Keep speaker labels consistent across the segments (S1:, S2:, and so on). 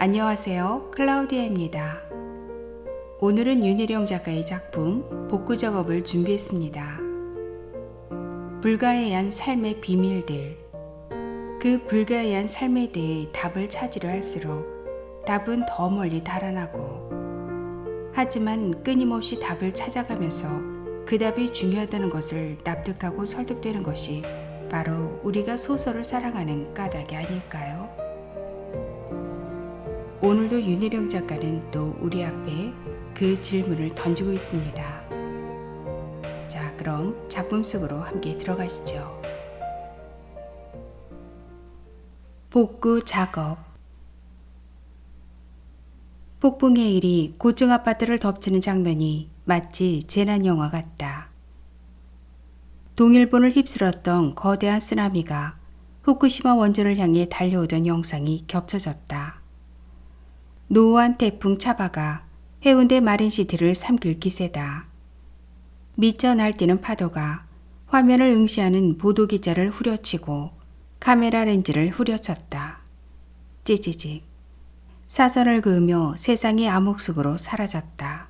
S1: 안녕하세요. 클라우디아입니다. 오늘은 윤희령 작가의 작품 복구 작업을 준비했습니다. 불가해한 삶의 비밀들. 그 불가해한 삶에 대해 답을 찾으려 할수록 답은 더 멀리 달아나고, 하지만 끊임없이 답을 찾아가면서 그 답이 중요하다는 것을 납득하고 설득되는 것이 바로 우리가 소설을 사랑하는 까닭이 아닐까요? 오늘도 윤희령 작가는 또 우리 앞에 그 질문을 던지고 있습니다. 자, 그럼 작품 속으로 함께 들어가시죠. 복구 작업. 폭풍의 일이 고층 아파트를 덮치는 장면이 마치 재난 영화 같다. 동일본을 휩쓸었던 거대한 쓰나미가 후쿠시마 원전을 향해 달려오던 영상이 겹쳐졌다. 노후한 태풍 차바가 해운대 마린시티를 삼킬 기세다. 미쳐 날뛰는 파도가 화면을 응시하는 보도기자를 후려치고 카메라 렌즈를 후려쳤다. 찌찌직. 사선을 그으며 세상이 암흑 속으로 사라졌다.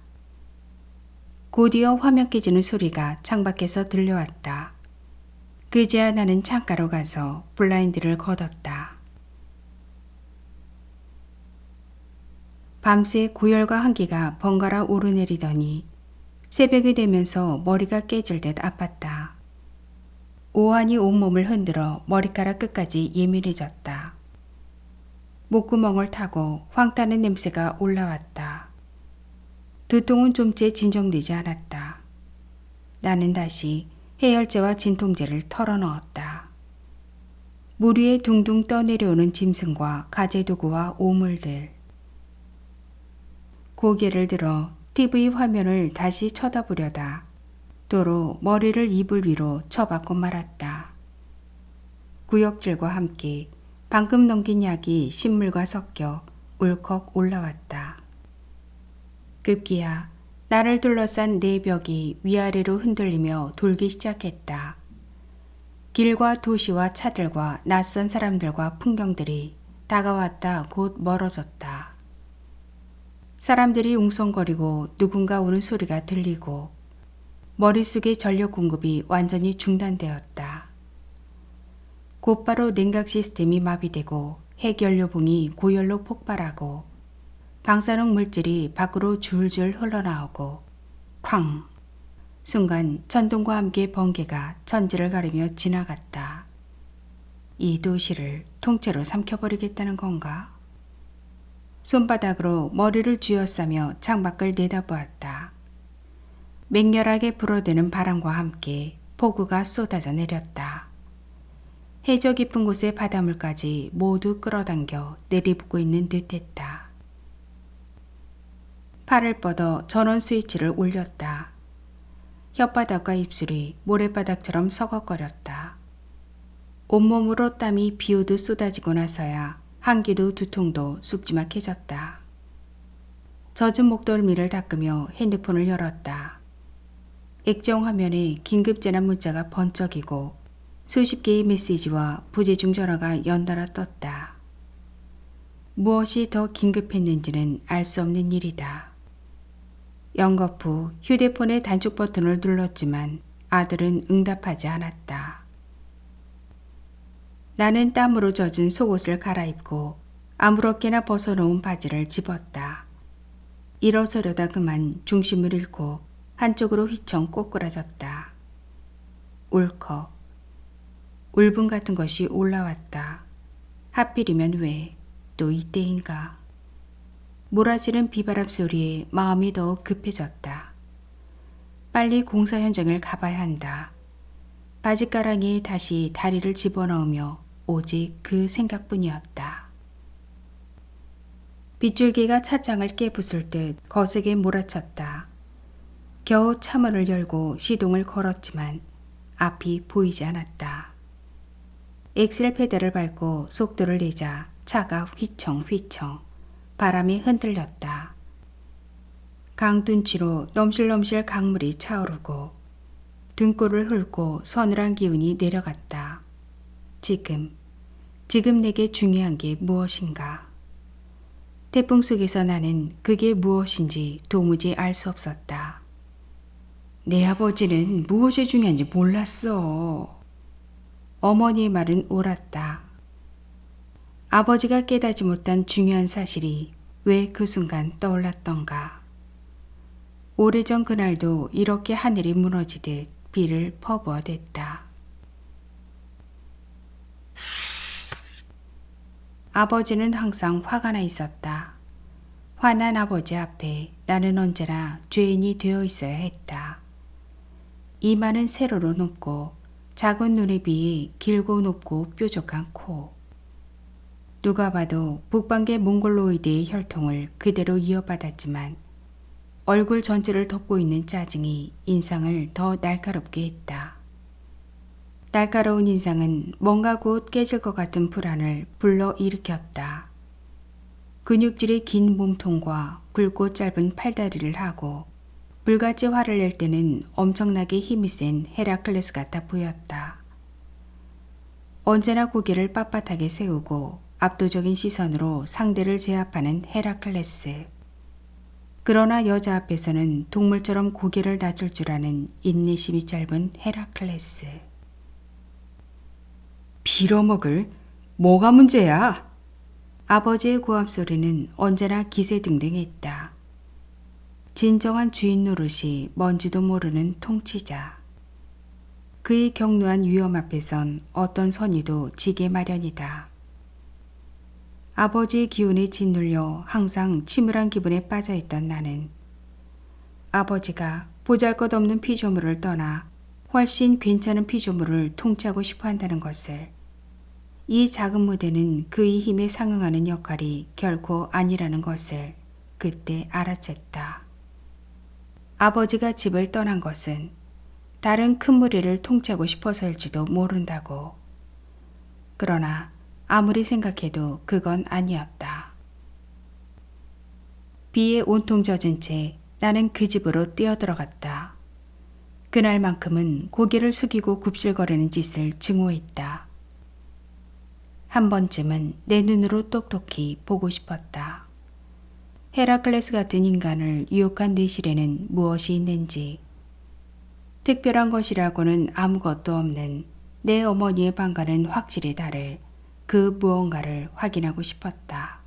S1: 곧이어 화면 깨지는 소리가 창밖에서 들려왔다. 그제야 나는 창가로 가서 블라인드를 걷었다. 밤새 고열과 한기가 번갈아 오르내리더니 새벽이 되면서 머리가 깨질 듯 아팠다. 오한이 온몸을 흔들어 머리카락 끝까지 예민해졌다. 목구멍을 타고 황타는 냄새가 올라왔다. 두통은 좀째 진정되지 않았다. 나는 다시 해열제와 진통제를 털어넣었다. 물 위에 둥둥 떠내려오는 짐승과 가재도구와 오물들. 고개를 들어 TV 화면을 다시 쳐다보려다 도로 머리를 이불 위로 쳐박고 말았다. 구역질과 함께 방금 넘긴 약이 신물과 섞여 울컥 올라왔다. 급기야 나를 둘러싼 네 벽이 위아래로 흔들리며 돌기 시작했다. 길과 도시와 차들과 낯선 사람들과 풍경들이 다가왔다 곧 멀어졌다. 사람들이 웅성거리고 누군가 우는 소리가 들리고 머릿속의 전력 공급이 완전히 중단되었다. 곧바로 냉각 시스템이 마비되고 핵연료봉이 고열로 폭발하고 방사능 물질이 밖으로 줄줄 흘러나오고 쾅! 순간 천둥과 함께 번개가 천지를 가르며 지나갔다. 이 도시를 통째로 삼켜버리겠다는 건가? 손바닥으로 머리를 쥐어싸며 창밖을 내다보았다. 맹렬하게 불어대는 바람과 함께 폭우가 쏟아져 내렸다. 해저 깊은 곳의 바닷물까지 모두 끌어당겨 내리붓고 있는 듯했다. 팔을 뻗어 전원 스위치를 올렸다. 혓바닥과 입술이 모래바닥처럼 서걱거렸다. 온몸으로 땀이 비오듯 쏟아지고 나서야 한기도 두통도 쑥지막해졌다. 젖은 목덜미를 닦으며 핸드폰을 열었다. 액정 화면에 긴급전화 문자가 번쩍이고 수십 개의 메시지와 부재중 전화가 연달아 떴다. 무엇이 더 긴급했는지는 알 수 없는 일이다. 영겁 후 휴대폰의 단축 버튼을 눌렀지만 아들은 응답하지 않았다. 나는 땀으로 젖은 속옷을 갈아입고 아무렇게나 벗어놓은 바지를 집었다. 일어서려다 그만 중심을 잃고 한쪽으로 휘청 꼬꾸라졌다. 울컥. 울분 같은 것이 올라왔다. 하필이면 왜 또 이때인가. 몰아치는 비바람 소리에 마음이 더욱 급해졌다. 빨리 공사 현장을 가봐야 한다. 바지가랑이에 다시 다리를 집어넣으며 오직 그 생각뿐이었다. 빗줄기가 찻장을 깨부술 듯 거세게 몰아쳤다. 겨우 차문을 열고 시동을 걸었지만 앞이 보이지 않았다. 엑셀 페달을 밟고 속도를 내자 차가 휘청휘청 바람이 흔들렸다. 강둔치로 넘실넘실 강물이 차오르고 등골을 훑고 서늘한 기운이 내려갔다. 지금 내게 중요한 게 무엇인가? 태풍 속에서 나는 그게 무엇인지 도무지 알 수 없었다. 내 아버지는 무엇이 중요한지 몰랐어. 어머니의 말은 옳았다. 아버지가 깨닫지 못한 중요한 사실이 왜 그 순간 떠올랐던가. 오래전 그날도 이렇게 하늘이 무너지듯 비를 퍼부어댔다. 아버지는 항상 화가 나 있었다. 화난 아버지 앞에 나는 언제나 죄인이 되어 있어야 했다. 이마는 세로로 높고 작은 눈에 비해 길고 높고 뾰족한 코. 누가 봐도 북방계 몽골로이드의 혈통을 그대로 이어받았지만 얼굴 전체를 덮고 있는 짜증이 인상을 더 날카롭게 했다. 날카로운 인상은 뭔가 곧 깨질 것 같은 불안을 불러일으켰다. 근육질의 긴 몸통과 굵고 짧은 팔다리를 하고 불같이 화를 낼 때는 엄청나게 힘이 센 헤라클레스 같아 보였다. 언제나 고개를 빳빳하게 세우고 압도적인 시선으로 상대를 제압하는 헤라클레스. 그러나 여자 앞에서는 동물처럼 고개를 낮출 줄 아는 인내심이 짧은 헤라클레스. 빌어먹을? 뭐가 문제야? 아버지의 고함 소리는 언제나 기세등등했다. 진정한 주인 노릇이 뭔지도 모르는 통치자. 그의 격노한 위험 앞에선 어떤 선의도 지게 마련이다. 아버지의 기운에 짓눌려 항상 침울한 기분에 빠져있던 나는 아버지가 보잘것없는 피조물을 떠나 훨씬 괜찮은 피조물을 통치하고 싶어 한다는 것을, 이 작은 무대는 그의 힘에 상응하는 역할이 결코 아니라는 것을 그때 알아챘다. 아버지가 집을 떠난 것은 다른 큰 무리를 통치하고 싶어서일지도 모른다고. 그러나 아무리 생각해도 그건 아니었다. 비에 온통 젖은 채 나는 그 집으로 뛰어들어갔다. 그날만큼은 고개를 숙이고 굽실거리는 짓을 증오했다. 한 번쯤은 내 눈으로 똑똑히 보고 싶었다. 헤라클레스 같은 인간을 유혹한 내실에는 무엇이 있는지, 특별한 것이라고는 아무것도 없는 내 어머니의 방과는 확실히 다를 그 무언가를 확인하고 싶었다.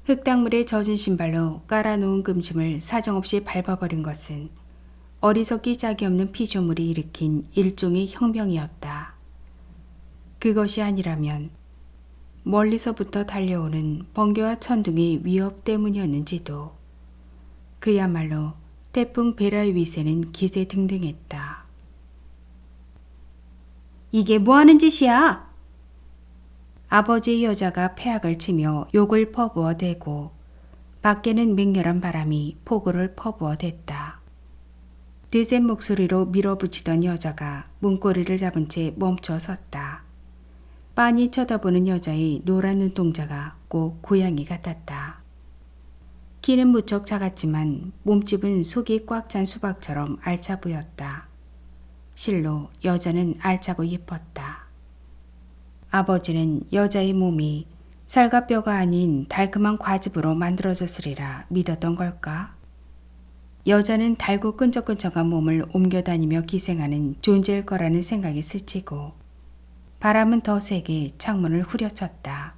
S1: 흙탕물에 젖은 신발로 깔아놓은 금심을 사정없이 밟아버린 것은 어리석기 짝이 없는 피조물이 일으킨 일종의 혁명이었다. 그것이 아니라면 멀리서부터 달려오는 번개와 천둥의 위협 때문이었는지도. 그야말로 태풍 베라의 위세는 기세등등했다. 이게 뭐하는 짓이야? 아버지의 여자가 패악을 치며 욕을 퍼부어대고 밖에는 맹렬한 바람이 폭우를 퍼부어댔다. 드센 목소리로 밀어붙이던 여자가 문고리를 잡은 채 멈춰 섰다. 빤히 쳐다보는 여자의 노란 눈동자가 꼭 고양이 같았다. 키는 무척 작았지만 몸집은 속이 꽉 찬 수박처럼 알차 보였다. 실로 여자는 알차고 예뻤다. 아버지는 여자의 몸이 살과 뼈가 아닌 달콤한 과즙으로 만들어졌으리라 믿었던 걸까? 여자는 달고 끈적끈적한 몸을 옮겨다니며 기생하는 존재일 거라는 생각이 스치고 바람은 더 세게 창문을 후려쳤다.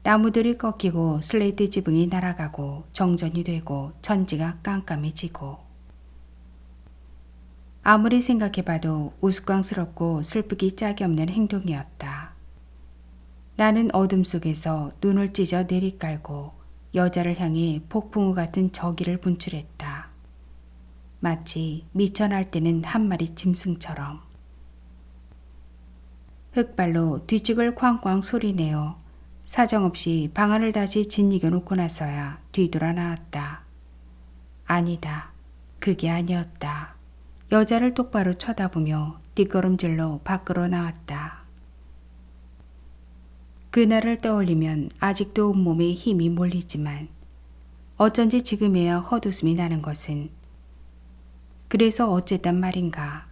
S1: 나무들이 꺾이고 슬레이트 지붕이 날아가고 정전이 되고 천지가 깜깜해지고. 아무리 생각해봐도 우스꽝스럽고 슬프기 짝이 없는 행동이었다. 나는 어둠 속에서 눈을 찢어 내리깔고 여자를 향해 폭풍우 같은 저기를 분출했다. 마치 미쳐 날뛰는 한 마리 짐승처럼. 흙발로 뒤축을 쾅쾅 소리내어 사정없이 방안을 다시 짓이겨 놓고 나서야 뒤돌아 나왔다. 아니다. 그게 아니었다. 여자를 똑바로 쳐다보며 뒷걸음질로 밖으로 나왔다. 그날을 떠올리면 아직도 온몸에 힘이 몰리지만 어쩐지 지금에야 헛웃음이 나는 것은, 그래서 어쨌단 말인가.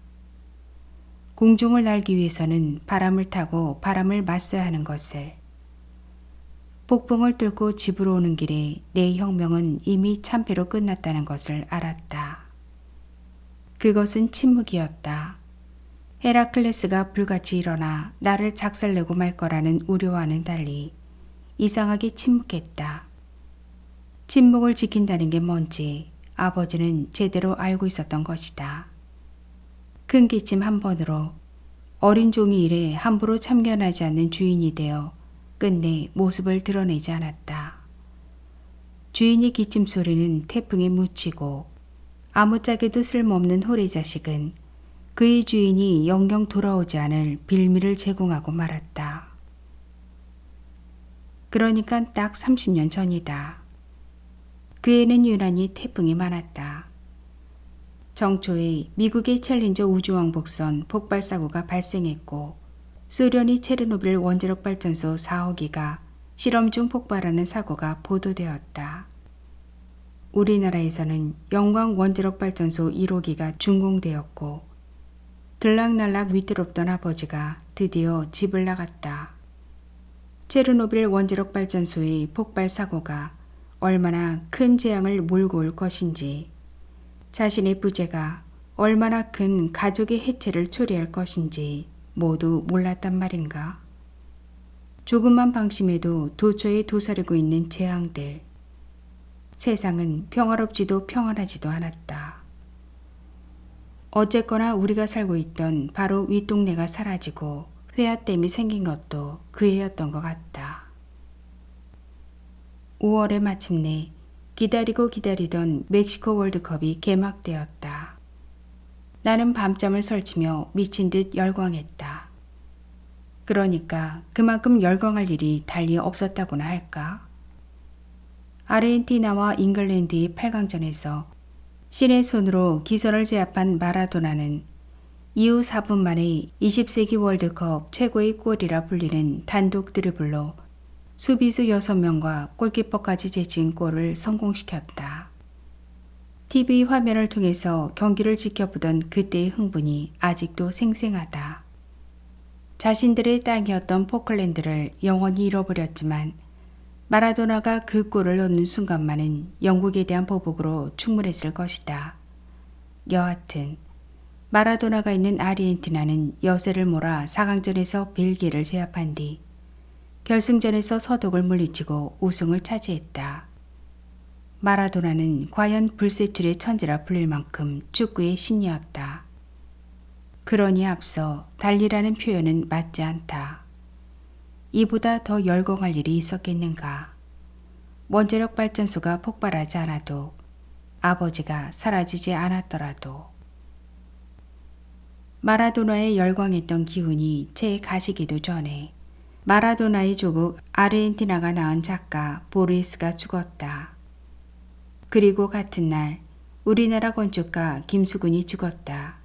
S1: 공중을 날기 위해서는 바람을 타고 바람을 맞서야 하는 것을, 폭풍을 뚫고 집으로 오는 길에 내 혁명은 이미 참패로 끝났다는 것을 알았다. 그것은 침묵이었다. 헤라클레스가 불같이 일어나 나를 작살내고 말 거라는 우려와는 달리 이상하게 침묵했다. 침묵을 지킨다는 게 뭔지 아버지는 제대로 알고 있었던 것이다. 큰 기침 한 번으로 어린 종이 일에 함부로 참견하지 않는 주인이 되어 끝내 모습을 드러내지 않았다. 주인의 기침 소리는 태풍에 묻히고 아무짝에도 쓸모없는 호래 자식은 그의 주인이 영영 돌아오지 않을 빌미를 제공하고 말았다. 그러니까 딱 30년 전이다. 그 해는 유난히 태풍이 많았다. 정초에 미국의 챌린저 우주왕복선 폭발 사고가 발생했고 소련이 체르노빌 원자력 발전소 4호기가 실험 중 폭발하는 사고가 보도되었다. 우리나라에서는 영광 원자력 발전소 1호기가 준공되었고 들락날락 위태롭던 아버지가 드디어 집을 나갔다. 체르노빌 원자력 발전소의 폭발 사고가 얼마나 큰 재앙을 몰고 올 것인지, 자신의 부재가 얼마나 큰 가족의 해체를 초래할 것인지 모두 몰랐단 말인가. 조금만 방심해도 도처에 도사리고 있는 재앙들. 세상은 평화롭지도 평안하지도 않았다. 어쨌거나 우리가 살고 있던 바로 윗동네가 사라지고 회화댐이 생긴 것도 그 해였던 것 같다. 5월에 마침내 기다리고 기다리던 멕시코 월드컵이 개막되었다. 나는 밤잠을 설치며 미친 듯 열광했다. 그러니까 그만큼 열광할 일이 달리 없었다고나 할까? 아르헨티나와 잉글랜드의 8강전에서 신의 손으로 기선을 제압한 마라도나는 이후 4분 만에 20세기 월드컵 최고의 골이라 불리는 단독 드리블로 수비수 6명과 골키퍼까지 제친 골을 성공시켰다. TV 화면을 통해서 경기를 지켜보던 그때의 흥분이 아직도 생생하다. 자신들의 땅이었던 포클랜드를 영원히 잃어버렸지만 마라도나가 그 골을 넣는 순간만은 영국에 대한 보복으로 충분했을 것이다. 여하튼 마라도나가 있는 아르헨티나는 여세를 몰아 4강전에서 벨기에를 제압한 뒤 결승전에서 서독을 물리치고 우승을 차지했다. 마라도나는 과연 불세출의 천재라 불릴 만큼 축구의 신이었다. 그러니 앞서 달리라는 표현은 맞지 않다. 이보다 더 열광할 일이 있었겠는가. 원자력 발전소가 폭발하지 않아도, 아버지가 사라지지 않았더라도. 마라도나의 열광했던 기운이 채 가시기도 전에 마라도나의 조국 아르헨티나가 낳은 작가 보르헤스가 죽었다. 그리고 같은 날 우리나라 건축가 김수근이 죽었다.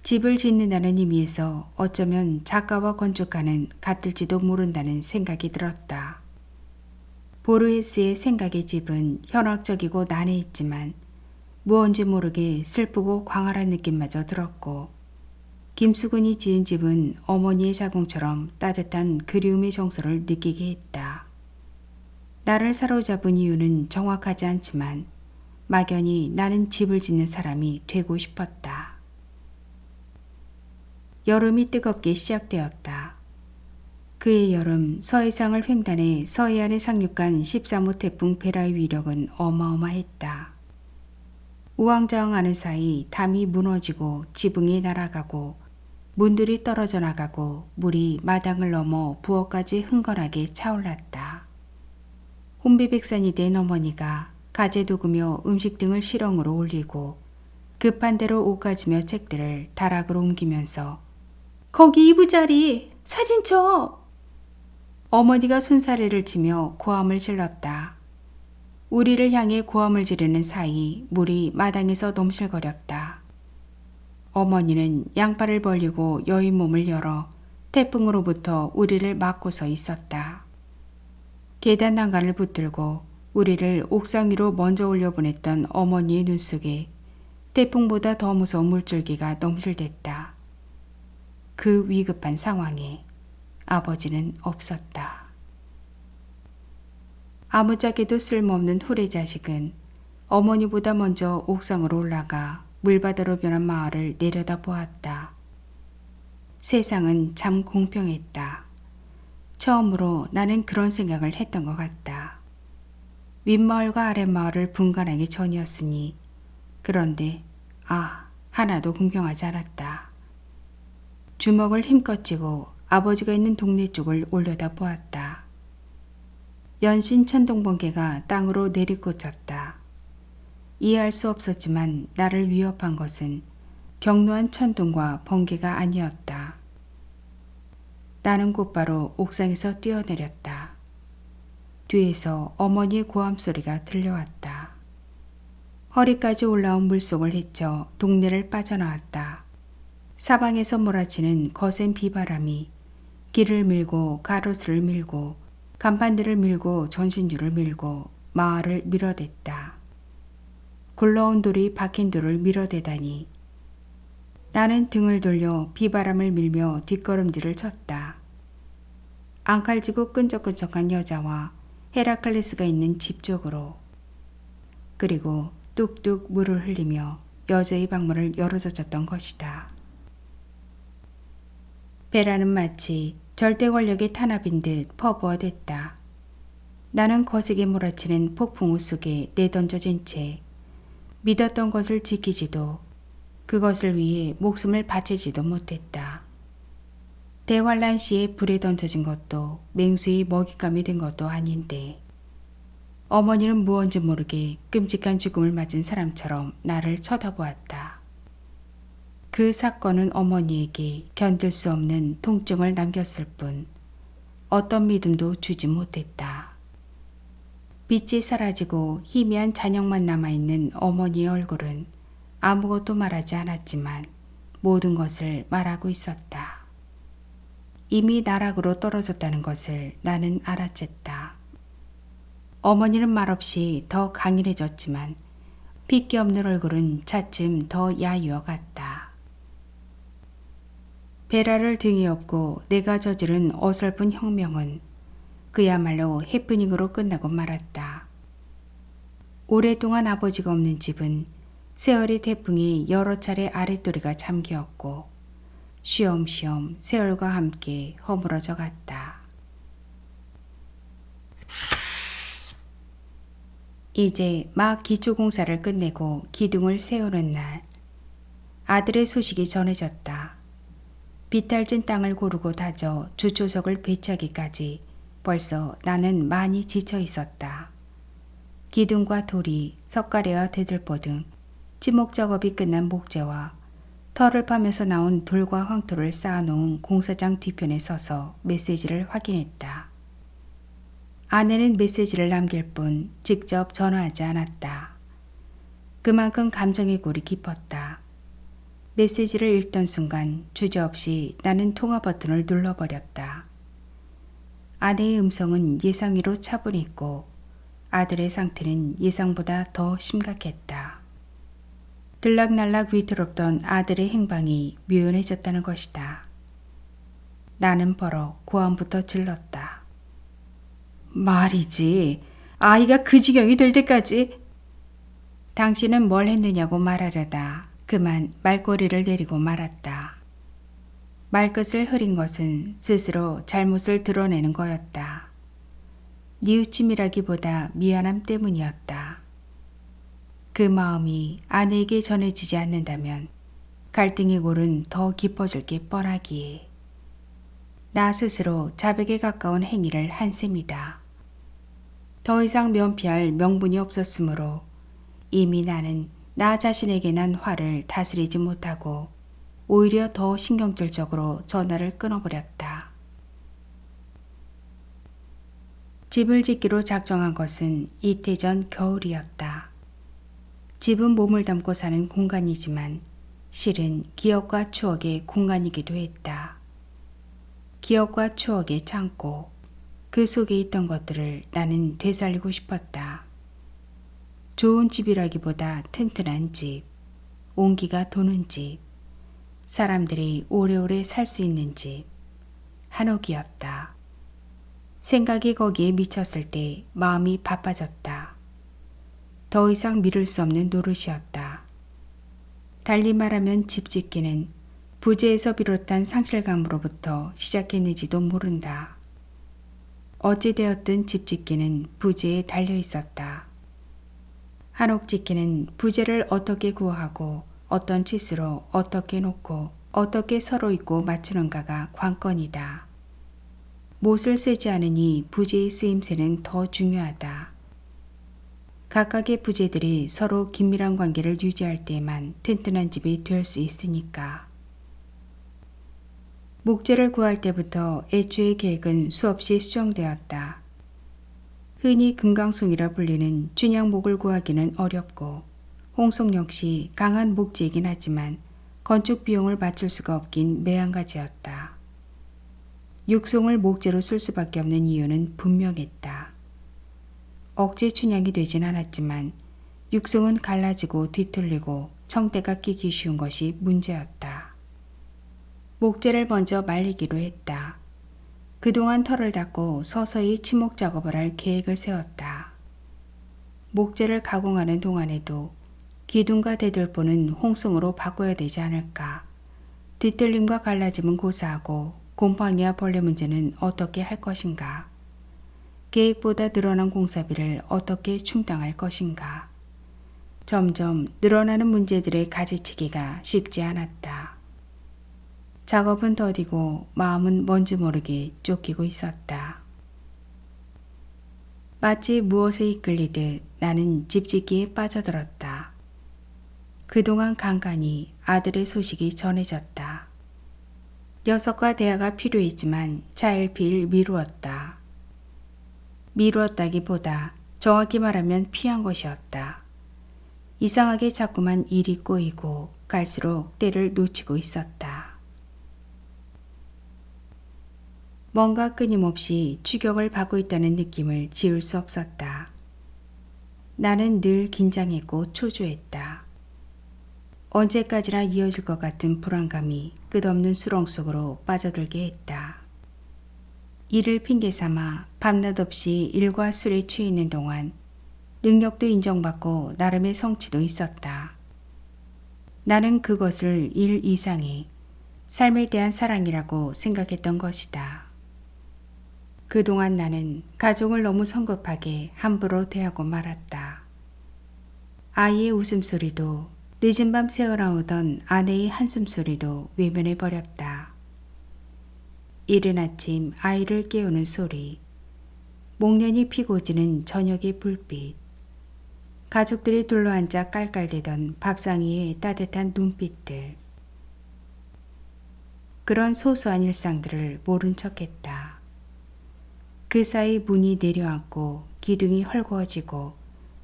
S1: 집을 짓는다는 의미에서 어쩌면 작가와 건축가는 같을지도 모른다는 생각이 들었다. 보르헤스의 생각의 집은 현학적이고 난해했지만 무언지 모르게 슬프고 광활한 느낌마저 들었고, 김수근이 지은 집은 어머니의 자궁처럼 따뜻한 그리움의 정서를 느끼게 했다. 나를 사로잡은 이유는 정확하지 않지만 막연히 나는 집을 짓는 사람이 되고 싶었다. 여름이 뜨겁게 시작되었다. 그해 여름 서해상을 횡단해 서해안에 상륙한 13호 태풍 베라의 위력은 어마어마했다. 우왕좌왕하는 사이 담이 무너지고 지붕이 날아가고 문들이 떨어져 나가고 물이 마당을 넘어 부엌까지 흥건하게 차올랐다. 혼비백산이 된 어머니가 가재 도구며 음식 등을 실렁으로 올리고 급한 대로 옷 가지며 책들을 다락으로 옮기면서 "거기 이부자리 사진 쳐!" 어머니가 손사래를 치며 고함을 질렀다. 우리를 향해 고함을 지르는 사이 물이 마당에서 넘실거렸다. 어머니는 양팔을 벌리고 여의 몸을 열어 태풍으로부터 우리를 막고 서 있었다. 계단 난간을 붙들고 우리를 옥상 위로 먼저 올려보냈던 어머니의 눈 속에 태풍보다 더 무서운 물줄기가 넘실댔다. 그 위급한 상황에 아버지는 없었다. 아무짝에도 쓸모없는 후레 자식은 어머니보다 먼저 옥상으로 올라가 물바다로 변한 마을을 내려다 보았다. 세상은 참 공평했다. 처음으로 나는 그런 생각을 했던 것 같다. 윗마을과 아랫마을을 분간하기 전이었으니 그런데 하나도 공평하지 않았다. 주먹을 힘껏 쥐고 아버지가 있는 동네 쪽을 올려다 보았다. 연신 천둥번개가 땅으로 내리꽂혔다. 이해할 수 없었지만 나를 위협한 것은 격노한 천둥과 번개가 아니었다. 나는 곧바로 옥상에서 뛰어내렸다. 뒤에서 어머니의 고함 소리가 들려왔다. 허리까지 올라온 물속을 헤쳐 동네를 빠져나왔다. 사방에서 몰아치는 거센 비바람이 길을 밀고 가로수를 밀고 간판들을 밀고 전신줄을 밀고 마을을 밀어댔다. 굴러온 돌이 박힌 돌을 밀어대다니. 나는 등을 돌려 비바람을 밀며 뒷걸음질을 쳤다. 앙칼지고 끈적끈적한 여자와 헤라클레스가 있는 집 쪽으로. 그리고 뚝뚝 물을 흘리며 여자의 방문을 열어젖었던 것이다. 베라는 마치 절대 권력의 탄압인 듯 퍼부어댔다. 나는 거세게 몰아치는 폭풍우 속에 내던져진 채 믿었던 것을 지키지도 그것을 위해 목숨을 바치지도 못했다. 대환란 시에 불에 던져진 것도 맹수의 먹잇감이 된 것도 아닌데 어머니는 무언지 모르게 끔찍한 죽음을 맞은 사람처럼 나를 쳐다보았다. 그 사건은 어머니에게 견딜 수 없는 통증을 남겼을 뿐 어떤 믿음도 주지 못했다. 빛이 사라지고 희미한 잔영만 남아있는 어머니의 얼굴은 아무것도 말하지 않았지만 모든 것을 말하고 있었다. 이미 나락으로 떨어졌다는 것을 나는 알아챘다. 어머니는 말없이 더 강인해졌지만 핏기 없는 얼굴은 차츰 더 야유어 갔다. 베라를 등에 업고 내가 저지른 어설픈 혁명은 그야말로 해프닝으로 끝나고 말았다. 오랫동안 아버지가 없는 집은 세월의 태풍이 여러 차례 아랫도리가 잠기었고 쉬엄쉬엄 세월과 함께 허물어져 갔다. 이제 막 기초공사를 끝내고 기둥을 세우는 날, 아들의 소식이 전해졌다. 비탈진 땅을 고르고 다져 주초석을 배치하기까지 벌써 나는 많이 지쳐 있었다. 기둥과 돌이, 석가래와 대들보 등 지목 작업이 끝난 목재와 털을 파면서 나온 돌과 황토를 쌓아놓은 공사장 뒤편에 서서 메시지를 확인했다. 아내는 메시지를 남길 뿐 직접 전화하지 않았다. 그만큼 감정의 골이 깊었다. 메시지를 읽던 순간 주저없이 나는 통화 버튼을 눌러버렸다. 아내의 음성은 예상외로 차분했고 아들의 상태는 예상보다 더 심각했다. 들락날락 위태롭던 아들의 행방이 묘연해졌다는 것이다. 나는 버럭 고함부터 질렀다. 말이지, 아이가 그 지경이 될 때까지. 당신은 뭘 했느냐고 말하려다 그만 말꼬리를 내리고 말았다. 말끝을 흐린 것은 스스로 잘못을 드러내는 거였다. 뉘우침이라기보다 미안함 때문이었다. 그 마음이 아내에게 전해지지 않는다면 갈등의 골은 더 깊어질 게 뻔하기에 나 스스로 자백에 가까운 행위를 한 셈이다. 더 이상 면피할 명분이 없었으므로 이미 나는 나 자신에게 난 화를 다스리지 못하고 오히려 더 신경질적으로 전화를 끊어버렸다. 집을 짓기로 작정한 것은 이태 전 겨울이었다. 집은 몸을 담고 사는 공간이지만 실은 기억과 추억의 공간이기도 했다. 기억과 추억의 창고, 그 속에 있던 것들을 나는 되살리고 싶었다. 좋은 집이라기보다 튼튼한 집, 온기가 도는 집, 사람들이 오래오래 살 수 있는 집, 한옥이었다. 생각이 거기에 미쳤을 때 마음이 바빠졌다. 더 이상 미룰 수 없는 노릇이었다. 달리 말하면 집 짓기는 부재에서 비롯한 상실감으로부터 시작했는지도 모른다. 어찌되었든 집 짓기는 부재에 달려 있었다. 한옥 짓기는 부재를 어떻게 구하고 어떤 치수로 어떻게 놓고 어떻게 서로 있고 맞추는가가 관건이다. 못을 쓰지 않으니 부재의 쓰임새는 더 중요하다. 각각의 부재들이 서로 긴밀한 관계를 유지할 때만 튼튼한 집이 될 수 있으니까. 목재를 구할 때부터 애초의 계획은 수없이 수정되었다. 흔히 금강송이라 불리는 춘향목을 구하기는 어렵고 홍송 역시 강한 목재이긴 하지만 건축 비용을 맞출 수가 없긴 매한가지였다. 육송을 목재로 쓸 수밖에 없는 이유는 분명했다. 억제 춘향이 되진 않았지만 육송은 갈라지고 뒤틀리고 청대가 끼기 쉬운 것이 문제였다. 목재를 먼저 말리기로 했다. 그동안 털을 닦고 서서히 치목 작업을 할 계획을 세웠다. 목재를 가공하는 동안에도 기둥과 대들보는 홍송으로 바꿔야 되지 않을까. 뒤틀림과 갈라짐은 고사하고 곰팡이와 벌레 문제는 어떻게 할 것인가. 계획보다 늘어난 공사비를 어떻게 충당할 것인가. 점점 늘어나는 문제들의 가지치기가 쉽지 않았다. 작업은 더디고 마음은 뭔지 모르게 쫓기고 있었다. 마치 무엇에 이끌리듯 나는 집짓기에 빠져들었다. 그동안 간간히 아들의 소식이 전해졌다. 녀석과 대화가 필요했지만 차일피일 미루었다. 미루었다기보다 정확히 말하면 피한 것이었다. 이상하게 자꾸만 일이 꼬이고 갈수록 때를 놓치고 있었다. 뭔가 끊임없이 추격을 받고 있다는 느낌을 지울 수 없었다. 나는 늘 긴장했고 초조했다. 언제까지나 이어질 것 같은 불안감이 끝없는 수렁 속으로 빠져들게 했다. 이를 핑계삼아 밤낮 없이 일과 술에 취해 있는 동안 능력도 인정받고 나름의 성취도 있었다. 나는 그것을 일 이상의 삶에 대한 사랑이라고 생각했던 것이다. 그동안 나는 가족을 너무 성급하게 함부로 대하고 말았다. 아이의 웃음소리도 늦은 밤 새어나오던 아내의 한숨소리도 외면해버렸다. 이른 아침 아이를 깨우는 소리, 목련이 피고 지는 저녁의 불빛, 가족들이 둘러앉아 깔깔대던 밥상 위의 따뜻한 눈빛들. 그런 소소한 일상들을 모른 척했다. 그 사이 문이 내려앉고 기둥이 헐거워지고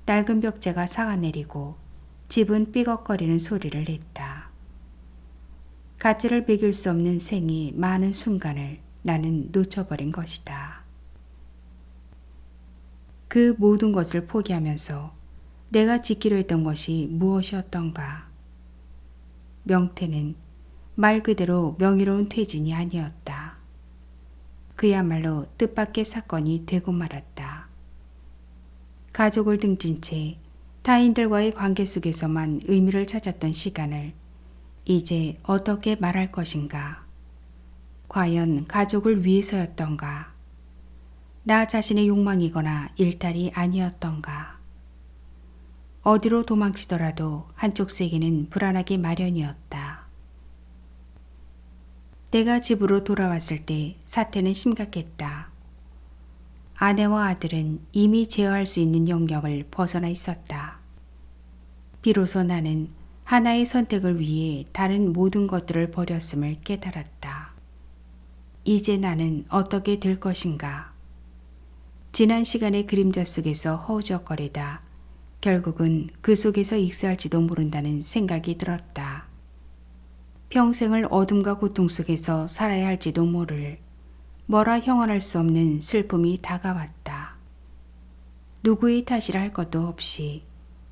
S1: 낡은 벽재가 삭아내리고 집은 삐걱거리는 소리를 냈다. 가치를 매길 수 없는 생이 많은 순간을 나는 놓쳐버린 것이다. 그 모든 것을 포기하면서 내가 지키려 했던 것이 무엇이었던가. 명태는 말 그대로 명예로운 퇴진이 아니었다. 그야말로 뜻밖의 사건이 되고 말았다. 가족을 등진 채 타인들과의 관계 속에서만 의미를 찾았던 시간을 이제 어떻게 말할 것인가? 과연 가족을 위해서였던가? 나 자신의 욕망이거나 일탈이 아니었던가? 어디로 도망치더라도 한쪽 세계는 불안하기 마련이었다. 내가 집으로 돌아왔을 때 사태는 심각했다. 아내와 아들은 이미 제어할 수 있는 영역을 벗어나 있었다. 비로소 나는 하나의 선택을 위해 다른 모든 것들을 버렸음을 깨달았다. 이제 나는 어떻게 될 것인가? 지난 시간의 그림자 속에서 허우적거리다 결국은 그 속에서 익사할지도 모른다는 생각이 들었다. 평생을 어둠과 고통 속에서 살아야 할지도 모를 뭐라 형언할 수 없는 슬픔이 다가왔다. 누구의 탓이라 할 것도 없이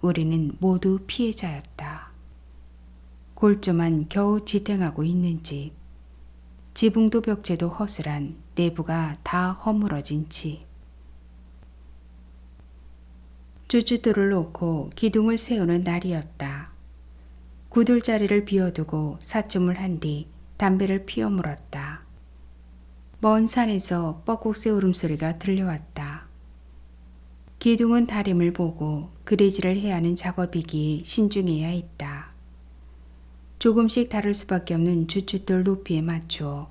S1: 우리는 모두 피해자였다. 골조만 겨우 지탱하고 있는 집, 지붕도 벽체도 허술한 내부가 다 허물어진 집. 쭈쭈돌을 놓고 기둥을 세우는 날이었다. 구들자리를 비워두고 사춤을 한 뒤 담배를 피워 물었다. 먼 산에서 뻐국새 울음소리가 들려왔다. 기둥은 다림을 보고 그레지를 해야 하는 작업이기에 신중해야 했다. 조금씩 다를 수밖에 없는 쭈쭈돌 높이에 맞추어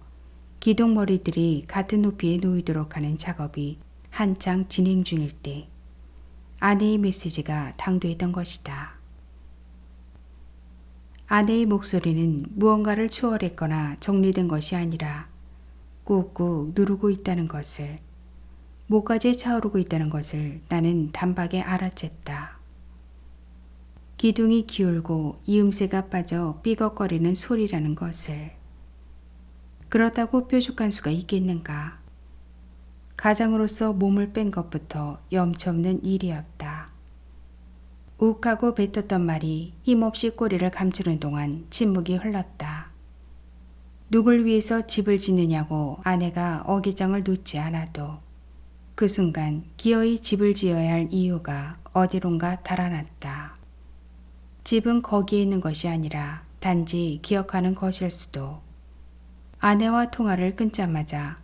S1: 기둥 머리들이 같은 높이에 놓이도록 하는 작업이 한창 진행 중일 때 아내의 메시지가 당도했던 것이다. 아내의 목소리는 무언가를 초월했거나 정리된 것이 아니라 꾹꾹 누르고 있다는 것을, 목까지 차오르고 있다는 것을 나는 단박에 알아챘다. 기둥이 기울고 이음새가 빠져 삐걱거리는 소리라는 것을. 그렇다고 뾰족한 수가 있겠는가? 가장으로서 몸을 뺀 것부터 염치없는 일이었다. 욱하고 뱉었던 말이 힘없이 꼬리를 감추는 동안 침묵이 흘렀다. 누굴 위해서 집을 짓느냐고 아내가 어기장을 놓지 않아도 그 순간 기어이 집을 지어야 할 이유가 어디론가 달아났다. 집은 거기에 있는 것이 아니라 단지 기억하는 것일 수도. 아내와 통화를 끊자마자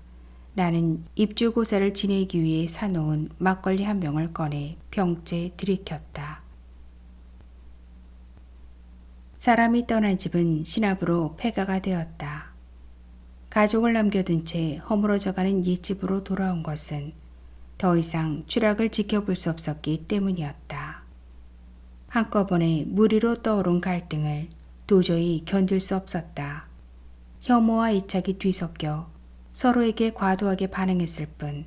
S1: 나는 입주고사를 지내기 위해 사놓은 막걸리 한 병을 꺼내 병째 들이켰다. 사람이 떠난 집은 신압으로 폐가가 되었다. 가족을 남겨둔 채 허물어져가는 옛집으로 돌아온 것은 더 이상 추락을 지켜볼 수 없었기 때문이었다. 한꺼번에 무리로 떠오른 갈등을 도저히 견딜 수 없었다. 혐오와 애착이 뒤섞여 서로에게 과도하게 반응했을 뿐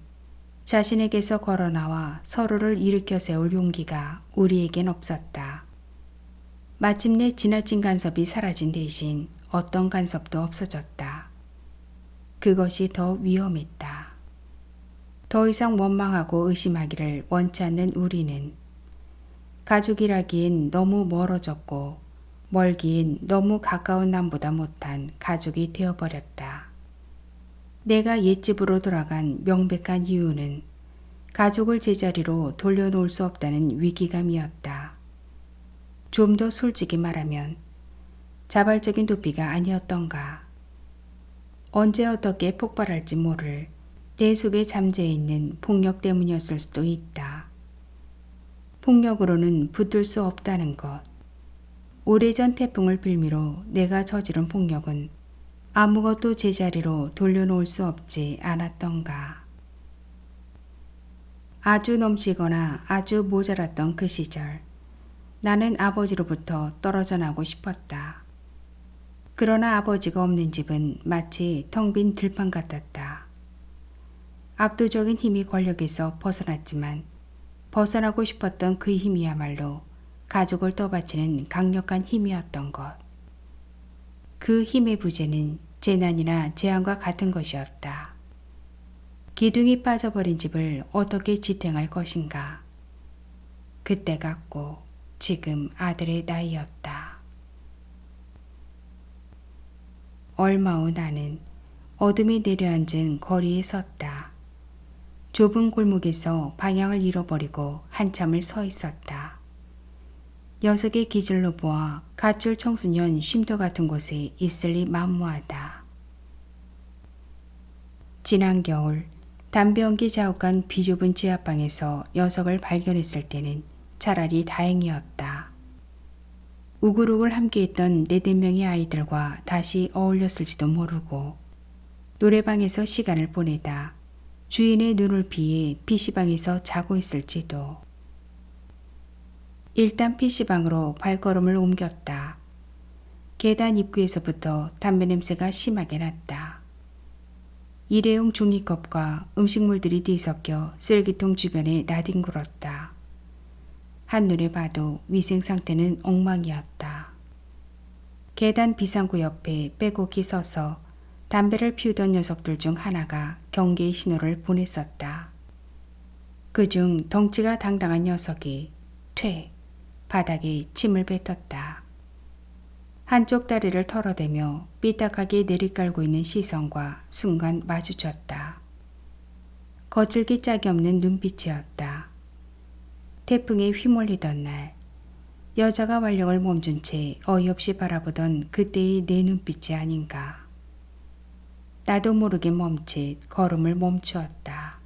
S1: 자신에게서 걸어나와 서로를 일으켜 세울 용기가 우리에겐 없었다. 마침내 지나친 간섭이 사라진 대신 어떤 간섭도 없어졌다. 그것이 더 위험했다. 더 이상 원망하고 의심하기를 원치 않는 우리는 가족이라기엔 너무 멀어졌고 멀기엔 너무 가까운 남보다 못한 가족이 되어버렸다. 내가 옛집으로 돌아간 명백한 이유는 가족을 제자리로 돌려놓을 수 없다는 위기감이었다. 좀 더 솔직히 말하면 자발적인 도피가 아니었던가. 언제 어떻게 폭발할지 모를 내 속에 잠재해 있는 폭력 때문이었을 수도 있다. 폭력으로는 붙들 수 없다는 것. 오래전 태풍을 빌미로 내가 저지른 폭력은 아무것도 제자리로 돌려놓을 수 없지 않았던가. 아주 넘치거나 아주 모자랐던 그 시절, 나는 아버지로부터 떨어져 나고 싶었다. 그러나 아버지가 없는 집은 마치 텅 빈 들판 같았다. 압도적인 힘이 권력에서 벗어났지만 벗어나고 싶었던 그 힘이야말로 가족을 떠받치는 강력한 힘이었던 것. 그 힘의 부재는 재난이나 재앙과 같은 것이었다. 기둥이 빠져버린 집을 어떻게 지탱할 것인가. 그때 같고 지금 아들의 나이였다. 얼마 후 나는 어둠이 내려앉은 거리에 섰다. 좁은 골목에서 방향을 잃어버리고 한참을 서 있었다. 녀석의 기질로 보아 갓줄 청소년 쉼터 같은 곳에 있을리 만무하다. 지난 겨울 담배 연기 자욱한 비좁은 지하방에서 녀석을 발견했을 때는 차라리 다행이었다. 우글우글 함께했던 4~5명의 아이들과 다시 어울렸을지도 모르고 노래방에서 시간을 보내다 주인의 눈을 피해 PC방에서 자고 있을지도. 일단 PC방으로 발걸음을 옮겼다. 계단 입구에서부터 담배 냄새가 심하게 났다. 일회용 종이컵과 음식물들이 뒤섞여 쓰레기통 주변에 나뒹굴었다. 한눈에 봐도 위생 상태는 엉망이었다. 계단 비상구 옆에 빼곡히 서서 담배를 피우던 녀석들 중 하나가 경계의 신호를 보냈었다. 그중 덩치가 당당한 녀석이 퇴! 바닥에 침을 뱉었다. 한쪽 다리를 털어대며 삐딱하게 내리깔고 있는 시선과 순간 마주쳤다. 거칠기 짝이 없는 눈빛이었다. 태풍에 휘몰리던 날 여자가 완력을 멈춘 채 어이없이 바라보던 그때의 내 눈빛이 아닌가. 나도 모르게 멈칫 걸음을 멈추었다.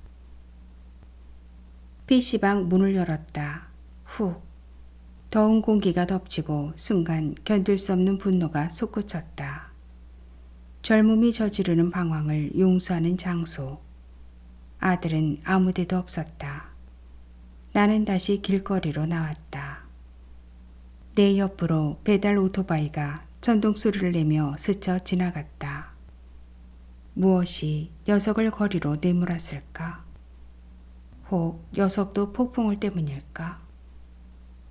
S1: PC방 문을 열었다. 훅. 더운 공기가 덮치고 순간 견딜 수 없는 분노가 솟구쳤다. 젊음이 저지르는 방황을 용서하는 장소. 아들은 아무 데도 없었다. 나는 다시 길거리로 나왔다. 내 옆으로 배달 오토바이가 전동 소리를 내며 스쳐 지나갔다. 무엇이 녀석을 거리로 내몰았을까? 혹 녀석도 폭풍울 때문일까?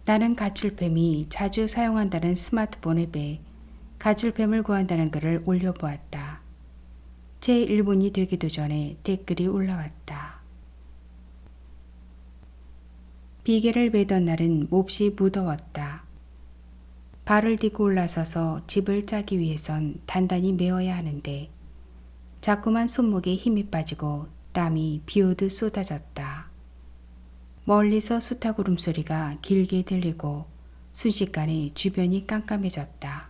S1: 나는 가출팸이 자주 사용한다는 스마트폰 앱에 가출팸을 구한다는 글을 올려보았다. 제 1분이 되기도 전에 댓글이 올라왔다. 비계를 매던 날은 몹시 무더웠다. 발을 딛고 올라서서 집을 짜기 위해선 단단히 메어야 하는데 자꾸만 손목에 힘이 빠지고 땀이 비오듯 쏟아졌다. 멀리서 수탉 울음소리가 길게 들리고 순식간에 주변이 깜깜해졌다.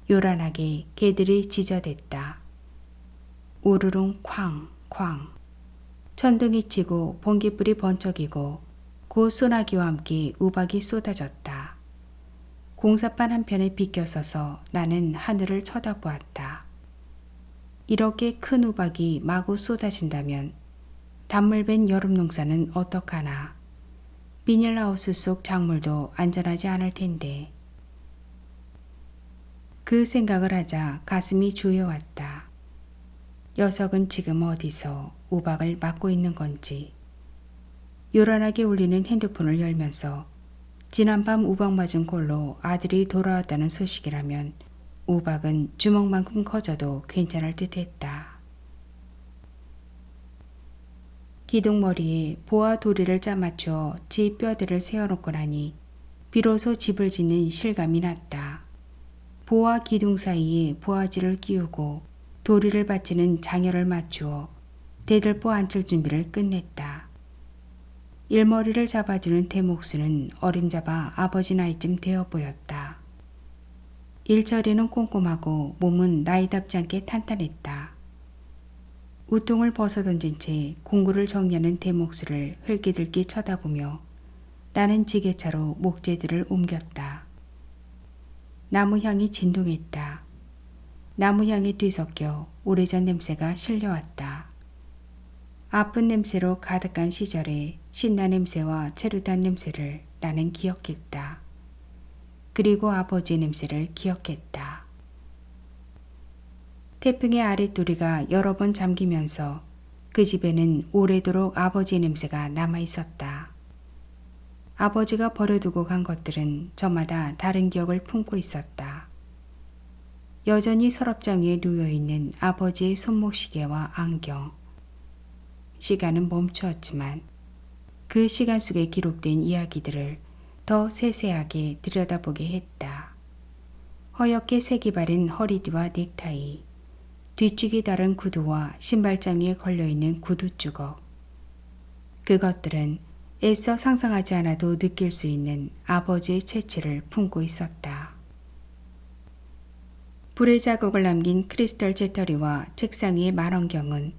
S1: 요란하게 개들이 짖어댔다. 우르릉 쾅쾅. 천둥이 치고 번개불이 번쩍이고 곧 소나기와 함께 우박이 쏟아졌다. 공사판 한편에 비껴서서 나는 하늘을 쳐다보았다. 이렇게 큰 우박이 마구 쏟아진다면 단물밴 여름 농사는 어떡하나. 비닐하우스 속 작물도 안전하지 않을 텐데. 그 생각을 하자 가슴이 조여왔다. 녀석은 지금 어디서 우박을 맞고 있는 건지. 요란하게 울리는 핸드폰을 열면서 지난밤 우박 맞은 꼴로 아들이 돌아왔다는 소식이라면 우박은 주먹만큼 커져도 괜찮을 듯했다. 기둥머리에 보아 도리를 짜맞추어 집 뼈대를 세워놓고 나니 비로소 집을 짓는 실감이 났다. 보아 기둥 사이에 보아지를 끼우고 도리를 받치는 장열을 맞추어 대들보 앉힐 준비를 끝냈다. 일머리를 잡아주는 대목수는 어림잡아 아버지 나이쯤 되어 보였다. 일처리는 꼼꼼하고 몸은 나이답지 않게 탄탄했다. 우통을 벗어던진 채 공구를 정리하는 대목수를 흘끼들끼 쳐다보며 나는 지게차로 목재들을 옮겼다. 나무향이 진동했다. 나무향이 뒤섞여 오래전 냄새가 실려왔다. 아픈 냄새로 가득한 시절에 신나 냄새와 체르단 냄새를 나는 기억했다. 그리고 아버지의 냄새를 기억했다. 태풍의 아랫도리가 여러 번 잠기면서 그 집에는 오래도록 아버지의 냄새가 남아있었다. 아버지가 버려두고 간 것들은 저마다 다른 기억을 품고 있었다. 여전히 서랍장 위에 놓여있는 아버지의 손목시계와 안경. 시간은 멈추었지만 그 시간 속에 기록된 이야기들을 더 세세하게 들여다보게 했다. 허옇게 색이 바른 허리띠와 넥타이, 뒤축이 다른 구두와 신발장 위에 걸려있는 구두 주걱. 그것들은 애써 상상하지 않아도 느낄 수 있는 아버지의 채취를 품고 있었다. 불의 자국을 남긴 크리스털 재터리와 책상 위의 만원경은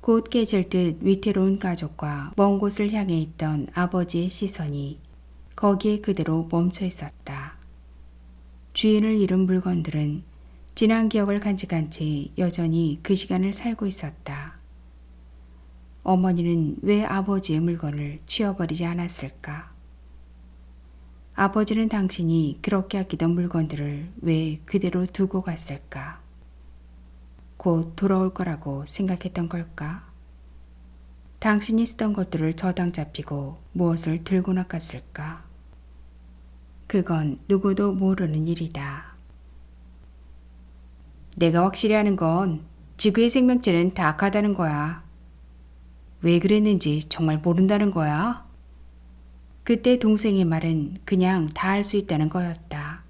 S1: 곧 깨질 듯 위태로운 가족과 먼 곳을 향해 있던 아버지의 시선이 거기에 그대로 멈춰 있었다. 주인을 잃은 물건들은 지난 기억을 간직한 채 여전히 그 시간을 살고 있었다. 어머니는 왜 아버지의 물건을 치워버리지 않았을까? 아버지는 당신이 그렇게 아끼던 물건들을 왜 그대로 두고 갔을까? 곧 돌아올 거라고 생각했던 걸까? 당신이 쓰던 것들을 저당 잡히고 무엇을 들고 나갔을까? 그건 누구도 모르는 일이다. 내가 확실히 아는 건 지구의 생명체는 다악하다는 거야. 왜 그랬는지 정말 모른다는 거야. 그때 동생의 말은 그냥 다 알 수 있다는 거였다.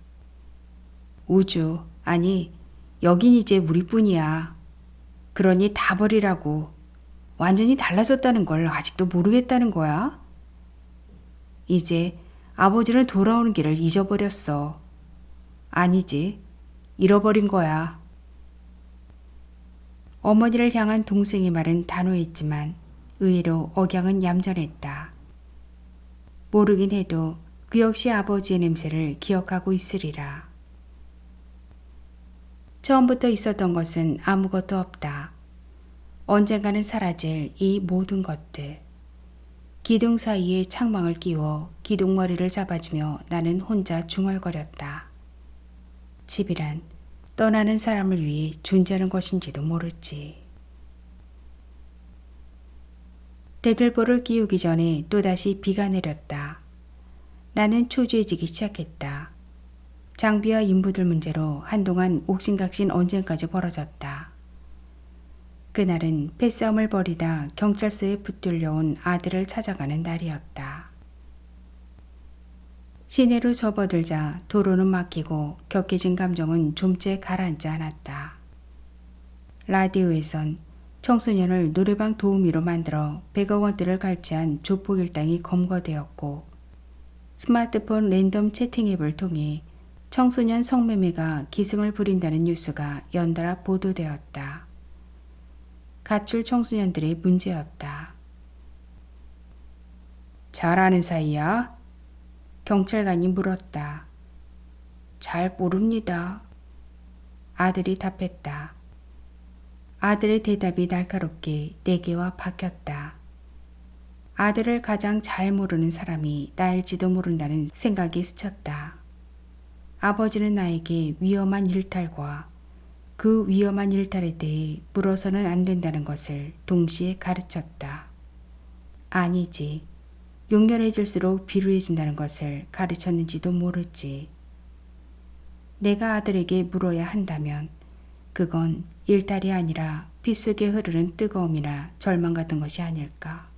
S1: 우주, 아니 여긴 이제 우리뿐이야. 그러니 다 버리라고. 완전히 달라졌다는 걸 아직도 모르겠다는 거야? 이제 아버지는 돌아오는 길을 잊어버렸어. 아니지, 잃어버린 거야. 어머니를 향한 동생의 말은 단호했지만 의외로 억양은 얌전했다. 모르긴 해도 그 역시 아버지의 냄새를 기억하고 있으리라. 처음부터 있었던 것은 아무것도 없다. 언젠가는 사라질 이 모든 것들. 기둥 사이에 창망을 끼워 기둥머리를 잡아주며 나는 혼자 중얼거렸다. 집이란 떠나는 사람을 위해 존재하는 것인지도 모르지. 대들보를 끼우기 전에 또다시 비가 내렸다. 나는 초조해지기 시작했다. 장비와 인부들 문제로 한동안 옥신각신 언젠까지 벌어졌다. 그날은 패싸움을 벌이다 경찰서에 붙들려온 아들을 찾아가는 날이었다. 시내로 접어들자 도로는 막히고 격해진 감정은 좀째 가라앉지 않았다. 라디오에선 청소년을 노래방 도우미로 만들어 100억 원대를 갈취한 조폭 일당이 검거되었고 스마트폰 랜덤 채팅 앱을 통해 청소년 성매매가 기승을 부린다는 뉴스가 연달아 보도되었다. 가출 청소년들의 문제였다. 잘 아는 사이야? 경찰관이 물었다. 잘 모릅니다. 아들이 답했다. 아들의 대답이 날카롭게 내게와 바뀌었다. 아들을 가장 잘 모르는 사람이 나일지도 모른다는 생각이 스쳤다. 아버지는 나에게 위험한 일탈과 그 위험한 일탈에 대해 물어서는 안 된다는 것을 동시에 가르쳤다. 아니지. 용렬해질수록 비루해진다는 것을 가르쳤는지도 모르지. 내가 아들에게 물어야 한다면 그건 일탈이 아니라 피 속에 흐르는 뜨거움이나 절망 같은 것이 아닐까.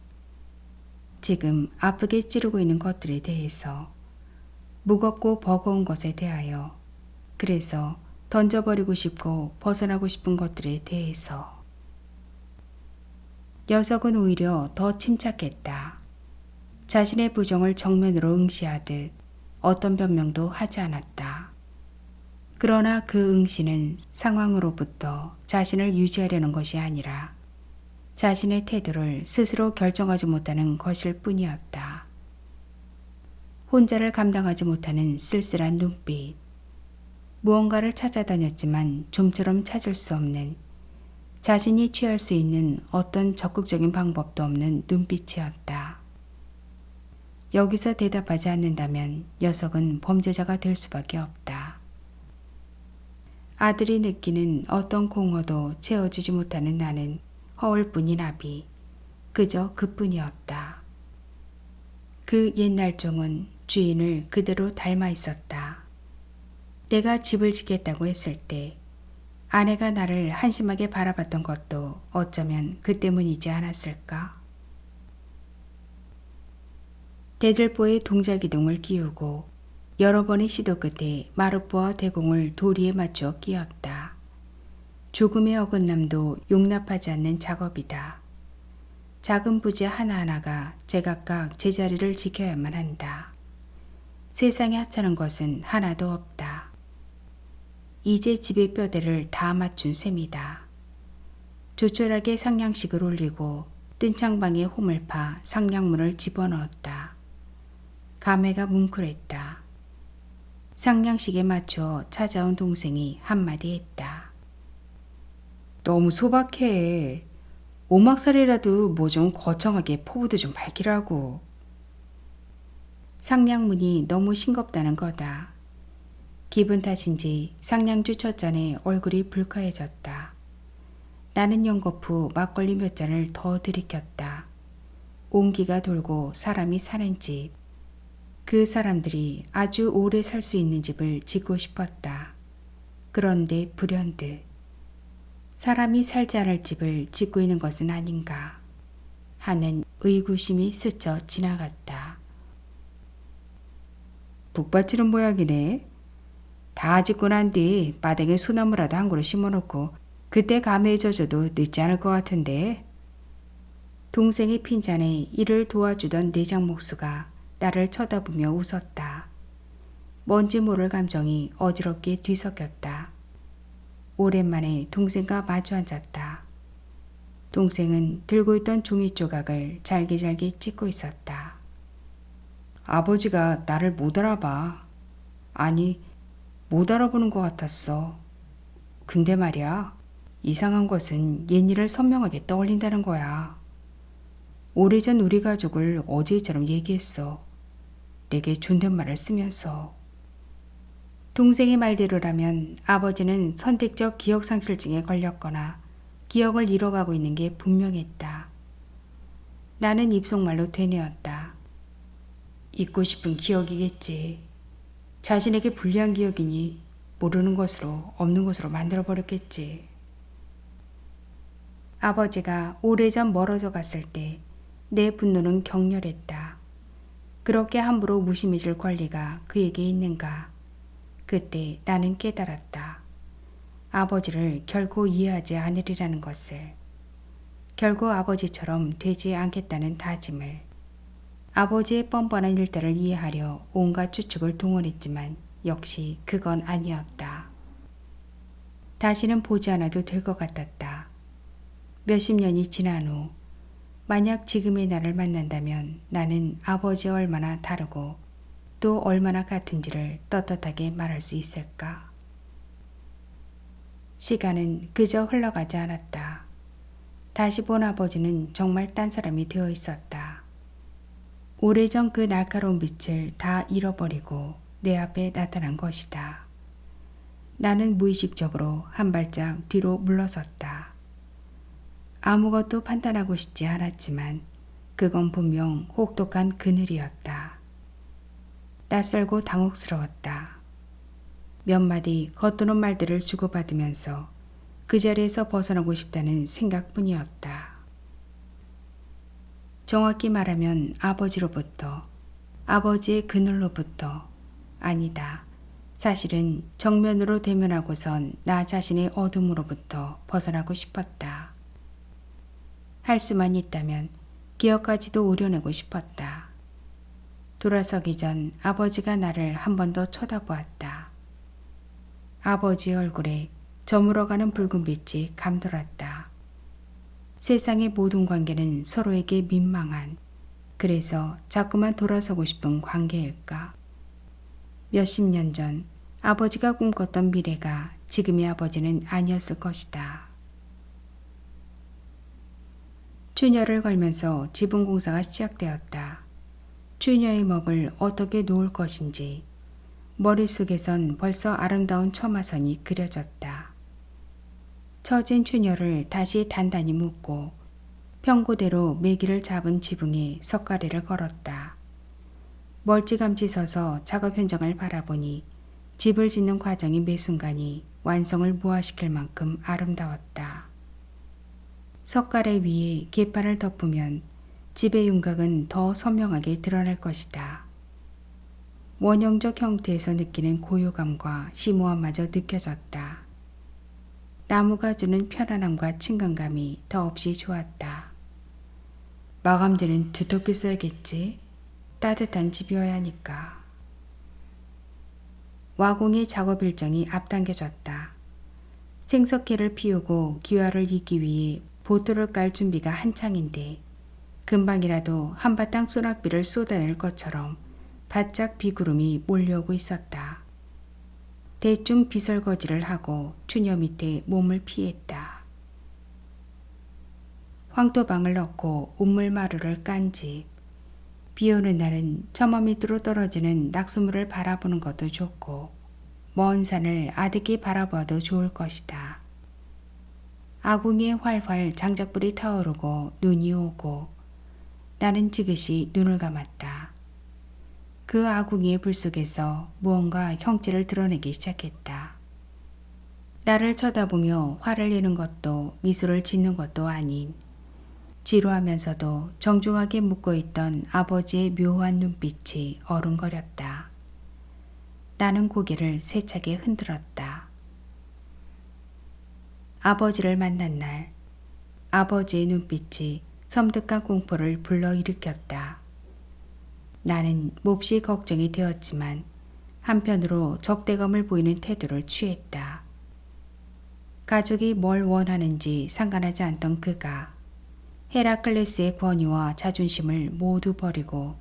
S1: 지금 아프게 찌르고 있는 것들에 대해서, 무겁고 버거운 것에 대하여, 그래서 던져버리고 싶고 벗어나고 싶은 것들에 대해서. 녀석은 오히려 더 침착했다. 자신의 부정을 정면으로 응시하듯 어떤 변명도 하지 않았다. 그러나 그 응시는 상황으로부터 자신을 유지하려는 것이 아니라 자신의 태도를 스스로 결정하지 못하는 것일 뿐이었다. 혼자를 감당하지 못하는 쓸쓸한 눈빛. 무언가를 찾아다녔지만 좀처럼 찾을 수 없는, 자신이 취할 수 있는 어떤 적극적인 방법도 없는 눈빛이었다. 여기서 대답하지 않는다면 녀석은 범죄자가 될 수밖에 없다. 아들이 느끼는 어떤 공허도 채워주지 못하는 나는 허울뿐인 아비, 그저 그뿐이었다. 그 옛날 종은 주인을 그대로 닮아 있었다. 내가 집을 짓겠다고 했을 때 아내가 나를 한심하게 바라봤던 것도 어쩌면 그 때문이지 않았을까? 대들보에 동자기둥을 끼우고 여러 번의 시도 끝에 마루보와 대공을 도리에 맞추어 끼웠다. 조금의 어긋남도 용납하지 않는 작업이다. 작은 부재 하나하나가 제각각 제자리를 지켜야만 한다. 세상에 하찮은 것은 하나도 없다. 이제 집의 뼈대를 다 맞춘 셈이다. 조촐하게 상냥식을 올리고 뜬 창방에 홈을 파 상냥문을 집어넣었다. 감회가 뭉클했다. 상냥식에 맞춰 찾아온 동생이 한마디 했다. 너무 소박해. 오막살이라도 뭐 좀 거창하게 포부도 좀 밝히라고. 상냥문이 너무 싱겁다는 거다. 기분 탓인지 상냥주 첫 잔에 얼굴이 불쾌해졌다. 나는 연거푸 막걸리 몇 잔을 더 들이켰다. 온기가 돌고 사람이 사는 집. 그 사람들이 아주 오래 살 수 있는 집을 짓고 싶었다. 그런데 불현듯 사람이 살지 않을 집을 짓고 있는 것은 아닌가 하는 의구심이 스쳐 지나갔다. 북받치는 모양이네. 다 짓고 난 뒤 마당에 소나무라도 한 그루 심어놓고 그때 감회에 젖어도 늦지 않을 것 같은데. 동생의 핀잔에 이를 도와주던 내장목수가 나를 쳐다보며 웃었다. 뭔지 모를 감정이 어지럽게 뒤섞였다. 오랜만에 동생과 마주 앉았다. 동생은 들고 있던 종이 조각을 잘게잘게 찍고 있었다. 아버지가 나를 못 알아봐. 아니, 못 알아보는 것 같았어. 근데 말이야, 이상한 것은 옛일을 선명하게 떠올린다는 거야. 오래전 우리 가족을 어제처럼 얘기했어. 내게 존댓말을 쓰면서. 동생의 말대로라면 아버지는 선택적 기억상실증에 걸렸거나 기억을 잃어가고 있는 게 분명했다. 나는 입속말로 되뇌었다. 잊고 싶은 기억이겠지. 자신에게 불리한 기억이니 모르는 것으로 없는 것으로 만들어버렸겠지. 아버지가 오래전 멀어져 갔을 때 내 분노는 격렬했다. 그렇게 함부로 무심해질 권리가 그에게 있는가. 그때 나는 깨달았다. 아버지를 결코 이해하지 않으리라는 것을. 결코 아버지처럼 되지 않겠다는 다짐을. 아버지의 뻔뻔한 일탈을 이해하려 온갖 추측을 동원했지만 역시 그건 아니었다. 다시는 보지 않아도 될 것 같았다. 몇십 년이 지난 후 만약 지금의 나를 만난다면 나는 아버지와 얼마나 다르고 또 얼마나 같은지를 떳떳하게 말할 수 있을까? 시간은 그저 흘러가지 않았다. 다시 본 아버지는 정말 딴 사람이 되어 있었다. 오래전 그 날카로운 빛을 다 잃어버리고 내 앞에 나타난 것이다. 나는 무의식적으로 한 발짝 뒤로 물러섰다. 아무것도 판단하고 싶지 않았지만 그건 분명 혹독한 그늘이었다. 낯설고 당혹스러웠다. 몇 마디 겉도는 말들을 주고받으면서 그 자리에서 벗어나고 싶다는 생각뿐이었다. 정확히 말하면 아버지로부터, 아버지의 그늘로부터, 아니다. 사실은 정면으로 대면하고선 나 자신의 어둠으로부터 벗어나고 싶었다. 할 수만 있다면 기억까지도 오려내고 싶었다. 돌아서기 전 아버지가 나를 한 번 더 쳐다보았다. 아버지의 얼굴에 저물어가는 붉은 빛이 감돌았다. 세상의 모든 관계는 서로에게 민망한, 그래서 자꾸만 돌아서고 싶은 관계일까? 몇십 년 전 아버지가 꿈꿨던 미래가 지금의 아버지는 아니었을 것이다. 추녀를 걸면서 지붕 공사가 시작되었다. 추녀의 먹을 어떻게 놓을 것인지 머릿속에선 벌써 아름다운 처마선이 그려졌다. 처진 추녀를 다시 단단히 묶고 평고대로 매기를 잡은 지붕에 석가래를 걸었다. 멀찌감치 서서 작업 현장을 바라보니 집을 짓는 과정이 매 순간이 완성을 무화시킬 만큼 아름다웠다. 석가래 위에 갯판을 덮으면 집의 윤곽은 더 선명하게 드러날 것이다. 원형적 형태에서 느끼는 고요감과 심오함마저 느껴졌다. 나무가 주는 편안함과 친근감이 더없이 좋았다. 마감재는 두텁게 써야겠지. 따뜻한 집이어야 하니까. 와공의 작업 일정이 앞당겨졌다. 생석회를 피우고 기와를 잇기 위해 보트를 깔 준비가 한창인데 금방이라도 한바탕 소낙비를 쏟아낼 것처럼 바짝 비구름이 몰려오고 있었다. 대충 비설거지를 하고 추녀 밑에 몸을 피했다. 황토방을 넣고 우물마루를 깐 집. 비오는 날은 처마 밑으로 떨어지는 낙수물을 바라보는 것도 좋고 먼 산을 아득히 바라보아도 좋을 것이다. 아궁이에 활활 장작불이 타오르고 눈이 오고 나는 지그시 눈을 감았다. 그 아궁이의 불 속에서 무언가 형체를 드러내기 시작했다. 나를 쳐다보며 화를 내는 것도 미소를 짓는 것도 아닌 지루하면서도 정중하게 묻고있던 아버지의 묘한 눈빛이 어른거렸다. 나는 고개를 세차게 흔들었다. 아버지를 만난 날 아버지의 눈빛이 섬뜩한 공포를 불러일으켰다. 나는 몹시 걱정이 되었지만 한편으로 적대감을 보이는 태도를 취했다. 가족이 뭘 원하는지 상관하지 않던 그가 헤라클레스의 권위와 자존심을 모두 버리고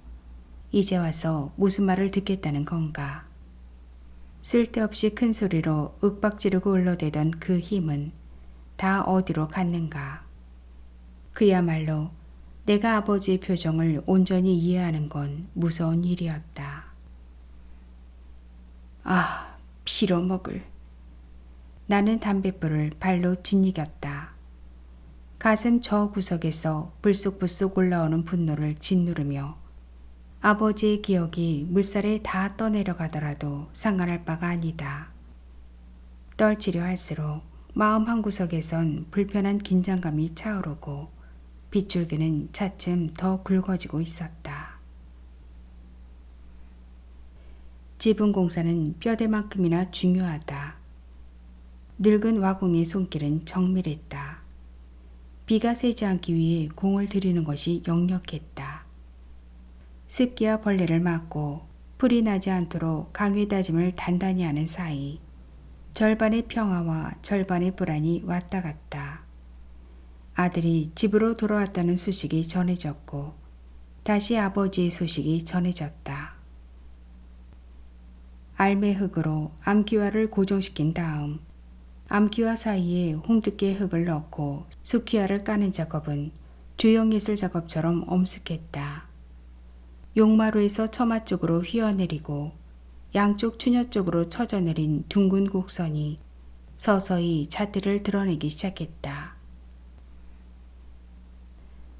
S1: 이제 와서 무슨 말을 듣겠다는 건가. 쓸데없이 큰 소리로 윽박지르고 울러대던 그 힘은 다 어디로 갔는가. 그야말로 내가 아버지의 표정을 온전히 이해하는 건 무서운 일이었다. 아, 빌어먹을. 나는 담뱃불을 발로 짓이겼다. 가슴 저 구석에서 불쑥불쑥 올라오는 분노를 짓누르며 아버지의 기억이 물살에 다 떠내려가더라도 상관할 바가 아니다. 떨치려 할수록 마음 한구석에선 불편한 긴장감이 차오르고 빗줄기는 차츰 더 굵어지고 있었다. 지붕 공사는 뼈대만큼이나 중요하다. 늙은 와공의 손길은 정밀했다. 비가 새지 않기 위해 공을 들이는 것이 역력했다. 습기와 벌레를 막고 풀이 나지 않도록 강의 다짐을 단단히 하는 사이 절반의 평화와 절반의 불안이 왔다 갔다. 아들이 집으로 돌아왔다는 소식이 전해졌고 다시 아버지의 소식이 전해졌다. 알매흙으로 암기와를 고정시킨 다음 암기와 사이에 홍두깨 흙을 넣고 수키와를 까는 작업은 조형예술 작업처럼 엄숙했다. 용마루에서 처마 쪽으로 휘어내리고 양쪽 추녀 쪽으로 처져내린 둥근 곡선이 서서히 자태를 드러내기 시작했다.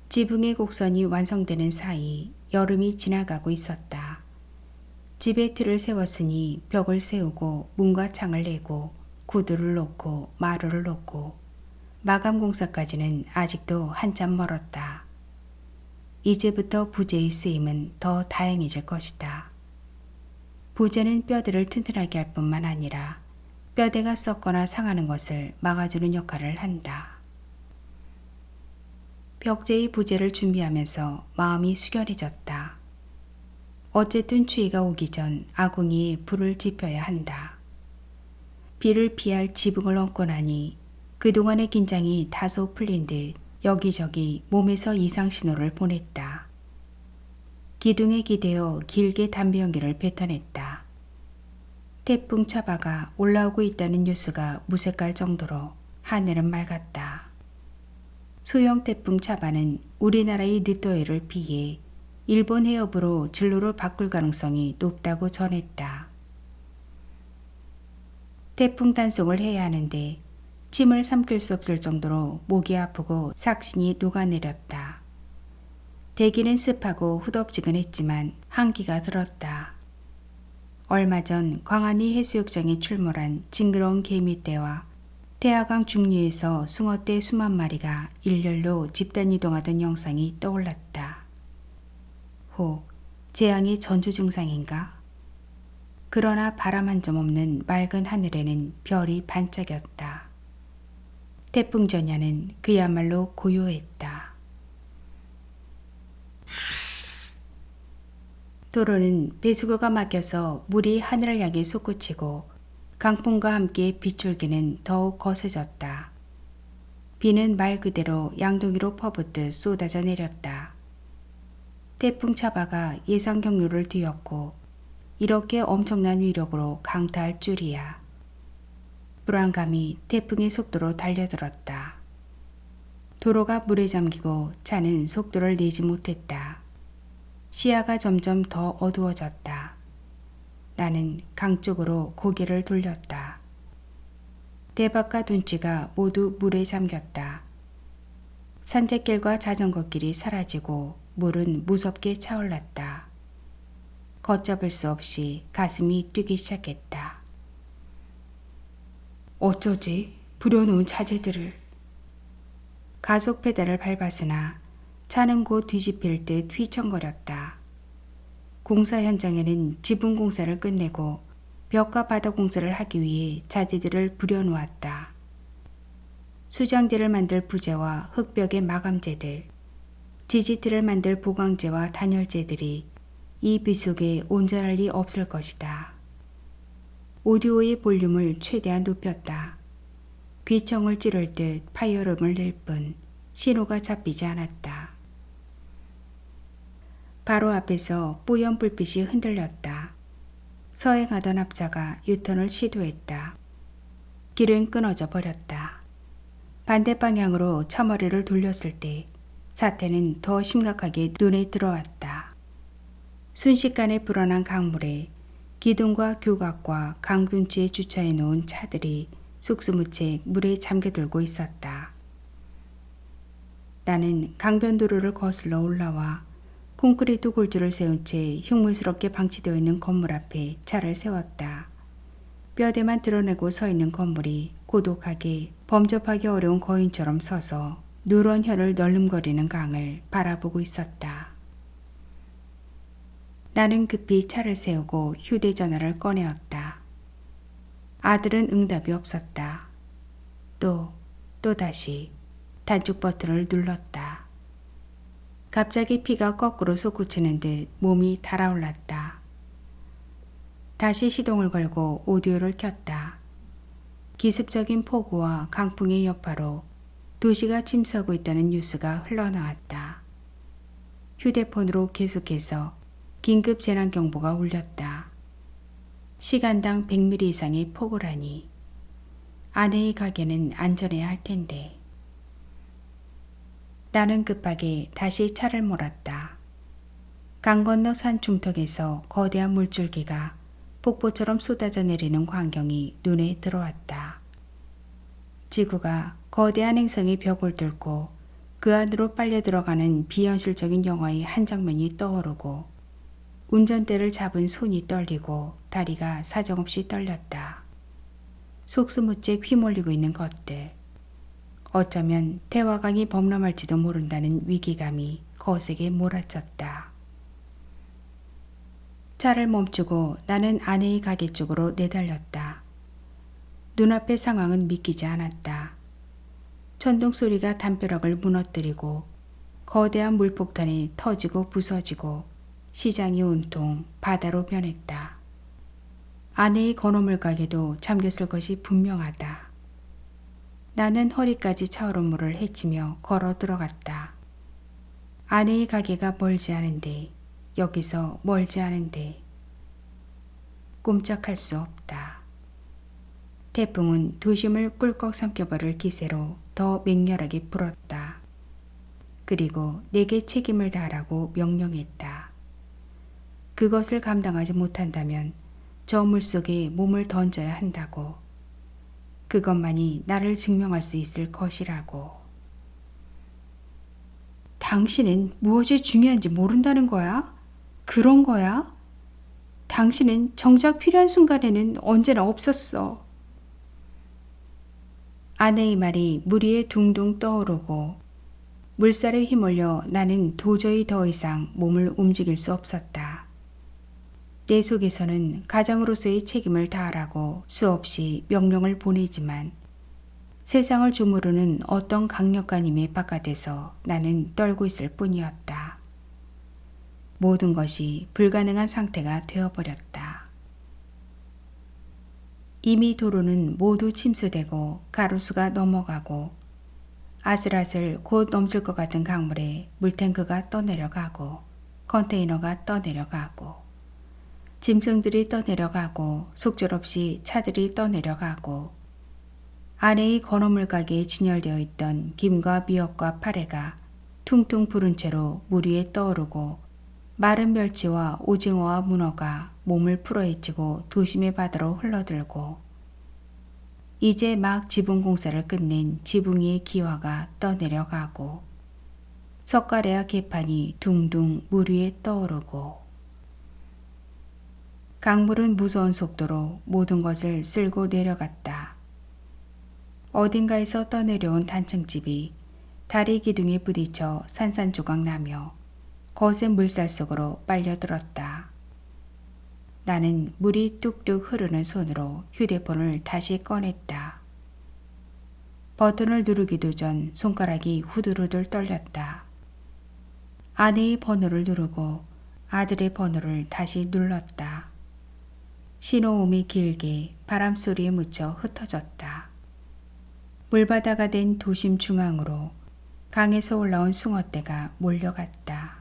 S1: 지붕의 곡선이 완성되는 사이 여름이 지나가고 있었다. 집에 틀을 세웠으니 벽을 세우고 문과 창을 내고 구두를 놓고 마루를 놓고 마감 공사까지는 아직도 한참 멀었다. 이제부터 부재의 쓰임은 더 다양해질 것이다. 부재는 뼈대를 튼튼하게 할 뿐만 아니라 뼈대가 썩거나 상하는 것을 막아주는 역할을 한다. 벽제의 부재를 준비하면서 마음이 숙연해졌다. 어쨌든 추위가 오기 전 아궁이에 불을 지펴야 한다. 비를 피할 지붕을 얹고 나니 그동안의 긴장이 다소 풀린 듯 여기저기 몸에서 이상 신호를 보냈다. 기둥에 기대어 길게 담배 연기를 뱉어냈다. 태풍 차바가 올라오고 있다는 뉴스가 무색할 정도로 하늘은 맑았다. 소형 태풍 차바는 우리나라의 늦더위를 피해 일본 해협으로 진로를 바꿀 가능성이 높다고 전했다. 태풍 단속을 해야 하는데 침을 삼킬 수 없을 정도로 목이 아프고 삭신이 녹아내렸다. 대기는 습하고 후덥지근했지만 한기가 들었다. 얼마 전 광안리 해수욕장에 출몰한 징그러운 개미떼와 태화강 중류에서 숭어떼 수만 마리가 일렬로 집단 이동하던 영상이 떠올랐다. 혹 재앙의 전조 증상인가? 그러나 바람 한 점 없는 맑은 하늘에는 별이 반짝였다. 태풍 전야는 그야말로 고요했다. 도로는 배수구가 막혀서 물이 하늘을 향해 솟구치고 강풍과 함께 빗줄기는 더욱 거세졌다. 비는 말 그대로 양동이로 퍼붓듯 쏟아져 내렸다. 태풍 차바가 예상 경로를 뒤엎고 이렇게 엄청난 위력으로 강타할 줄이야. 불안감이 태풍의 속도로 달려들었다. 도로가 물에 잠기고 차는 속도를 내지 못했다. 시야가 점점 더 어두워졌다. 나는 강 쪽으로 고개를 돌렸다. 대밭과 둔치가 모두 물에 잠겼다. 산책길과 자전거길이 사라지고 물은 무섭게 차올랐다. 걷잡을 수 없이 가슴이 뛰기 시작했다. 어쩌지? 부려놓은 자재들을. 가속 페달을 밟았으나 차는 곧 뒤집힐 듯 휘청거렸다. 공사 현장에는 지붕 공사를 끝내고 벽과 바닥 공사를 하기 위해 자재들을 부려놓았다. 수장재를 만들 부재와 흙벽의 마감재들, 지지트를 만들 보강제와 단열재들이 이 빗속에 온전할 리 없을 것이다. 오디오의 볼륨을 최대한 높였다. 귀청을 찌를 듯 파이어름을 낼 뿐 신호가 잡히지 않았다. 바로 앞에서 뿌연 불빛이 흔들렸다. 서행하던 앞차가 유턴을 시도했다. 길은 끊어져 버렸다. 반대 방향으로 차머리를 돌렸을 때 사태는 더 심각하게 눈에 들어왔다. 순식간에 불어난 강물에 기둥과 교각과 강둔치에 주차해 놓은 차들이 속수무책 물에 잠겨들고 있었다. 나는 강변도로를 거슬러 올라와 콘크리트 골조를 세운 채 흉물스럽게 방치되어 있는 건물 앞에 차를 세웠다. 뼈대만 드러내고 서 있는 건물이 고독하게 범접하기 어려운 거인처럼 서서 누런 혀를 널름거리는 강을 바라보고 있었다. 나는 급히 차를 세우고 휴대전화를 꺼내었다. 아들은 응답이 없었다. 또다시 단축 버튼을 눌렀다. 갑자기 피가 거꾸로 솟구치는 듯 몸이 달아올랐다. 다시 시동을 걸고 오디오를 켰다. 기습적인 폭우와 강풍의 여파로 도시가 침수하고 있다는 뉴스가 흘러나왔다. 휴대폰으로 계속해서 긴급 재난경보가 울렸다. 시간당 100mm 이상의 폭우라니. 아내의 가게는 안전해야 할 텐데. 나는 급하게 다시 차를 몰았다. 강 건너 산 중턱에서 거대한 물줄기가 폭포처럼 쏟아져 내리는 광경이 눈에 들어왔다. 지구가 거대한 행성의 벽을 뚫고 그 안으로 빨려 들어가는 비현실적인 영화의 한 장면이 떠오르고 운전대를 잡은 손이 떨리고 다리가 사정없이 떨렸다. 속수무책 휘몰리고 있는 것들. 어쩌면 태화강이 범람할지도 모른다는 위기감이 거세게 몰아쳤다. 차를 멈추고 나는 아내의 가게 쪽으로 내달렸다. 눈앞의 상황은 믿기지 않았다. 천둥 소리가 담벼락을 무너뜨리고 거대한 물폭탄이 터지고 부서지고 시장이 온통 바다로 변했다. 아내의 건어물 가게도 잠겼을 것이 분명하다. 나는 허리까지 차오른 물을 헤치며 걸어 들어갔다. 아내의 가게가 멀지 않은데, 여기서 멀지 않은데 꼼짝할 수 없다. 태풍은 도심을 꿀꺽 삼켜버릴 기세로 더 맹렬하게 불었다. 그리고 내게 책임을 다하라고 명령했다. 그것을 감당하지 못한다면 저 물속에 몸을 던져야 한다고. 그것만이 나를 증명할 수 있을 것이라고. 당신은 무엇이 중요한지 모른다는 거야? 그런 거야? 당신은 정작 필요한 순간에는 언제나 없었어. 아내의 말이 물 위에 둥둥 떠오르고 물살에 휘몰려 나는 도저히 더 이상 몸을 움직일 수 없었다. 내 속에서는 가장으로서의 책임을 다하라고 수없이 명령을 보내지만 세상을 주무르는 어떤 강력한 힘의 바깥에서 나는 떨고 있을 뿐이었다. 모든 것이 불가능한 상태가 되어버렸다. 이미 도로는 모두 침수되고 가로수가 넘어가고 아슬아슬 곧 넘칠 것 같은 강물에 물탱크가 떠내려가고 컨테이너가 떠내려가고 짐승들이 떠내려가고 속절없이 차들이 떠내려가고 아내의 건어물 가게에 진열되어 있던 김과 미역과 파래가 퉁퉁 부른 채로 물 위에 떠오르고 마른 멸치와 오징어와 문어가 몸을 풀어헤치고 도심의 바다로 흘러들고 이제 막 지붕 공사를 끝낸 지붕 위의 기와가 떠내려가고 석가래와 개판이 둥둥 물 위에 떠오르고 강물은 무서운 속도로 모든 것을 쓸고 내려갔다. 어딘가에서 떠내려온 단층집이 다리 기둥에 부딪혀 산산조각 나며 거센 물살 속으로 빨려들었다. 나는 물이 뚝뚝 흐르는 손으로 휴대폰을 다시 꺼냈다. 버튼을 누르기도 전 손가락이 후들후들 떨렸다. 아내의 번호를 누르고 아들의 번호를 다시 눌렀다. 신호음이 길게 바람소리에 묻혀 흩어졌다. 물바다가 된 도심 중앙으로 강에서 올라온 숭어떼가 몰려갔다.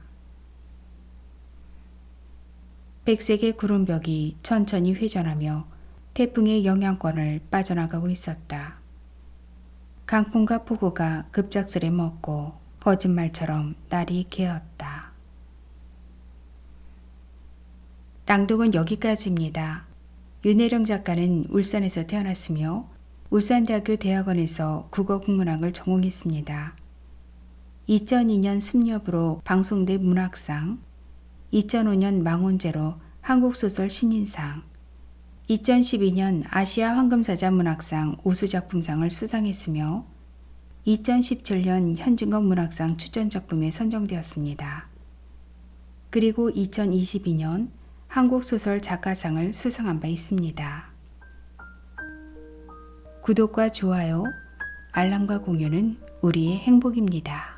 S1: 백색의 구름벽이 천천히 회전하며 태풍의 영향권을 빠져나가고 있었다. 강풍과 폭우가 급작스레 먹고 거짓말처럼 날이 개었다. 낭독은 여기까지입니다. 윤혜령 작가는 울산에서 태어났으며 울산대학교 대학원에서 국어국문학을 전공했습니다. 2002년 습렵으로 방송대 문학상, 2005년 망원제로 한국소설 신인상, 2012년 아시아 황금사자 문학상 우수작품상을 수상했으며 2017년 현진건 문학상 추천작품에 선정되었습니다. 그리고 2022년 한국소설 작가상을 수상한 바 있습니다. 구독과 좋아요, 알람과 공유는 우리의 행복입니다.